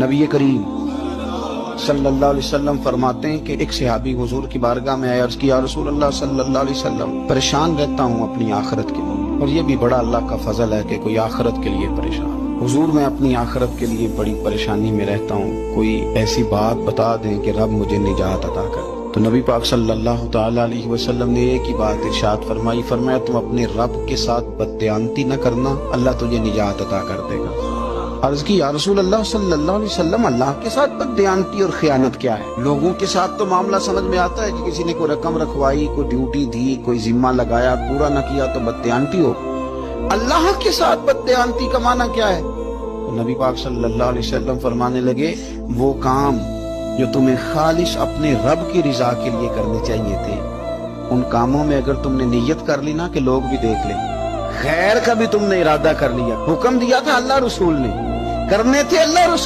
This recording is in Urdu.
نبی کریم صلی اللہ علیہ وسلم فرماتے ہیں کہ ایک صحابی حضور کی بارگاہ میں آیا، عرض کیا رسول اللہ صلی اللہ علیہ وسلم پریشان رہتا ہوں اپنی آخرت کے لیے، اور یہ بھی بڑا اللہ کا فضل ہے کہ کوئی آخرت کے لیے پریشان۔ حضور میں اپنی آخرت کے لیے بڑی پریشانی میں رہتا ہوں، کوئی ایسی بات بتا دیں کہ رب مجھے نجات عطا کرے۔ تو نبی پاک صلی اللہ تعالی علیہ وسلم نے ایک ہی بات ارشاد فرمائی، فرمایا تم اپنے رب کے ساتھ بددیانتی نہ کرنا، اللہ تجھے نجات عطا کر دے گا۔ عرض کی یا رسول اللہ صلی اللہ علیہ وسلم اللہ کے ساتھ بددیانتی اور خیانت کیا ہے؟ لوگوں کے ساتھ تو معاملہ سمجھ میں آتا ہے کہ کسی نے کوئی رقم رکھوائی، کوئی ڈیوٹی دی، کوئی ذمہ لگایا، پورا نہ کیا تو بددیانتی ہو۔ اللہ کے ساتھ بددیانتی کا معنی کیا ہے؟ تو نبی پاک صلی اللہ علیہ وسلم فرمانے لگے وہ کام جو تمہیں خالص اپنے رب کی رضا کے لیے کرنے چاہیے تھے، ان کاموں میں اگر تم نے نیت کر لی نا کہ لوگ بھی دیکھ لیں، خیر کا بھی تم نے ارادہ کر لیا، حکم دیا تھا اللہ رسول نے، کرنے تھے اللہ رسول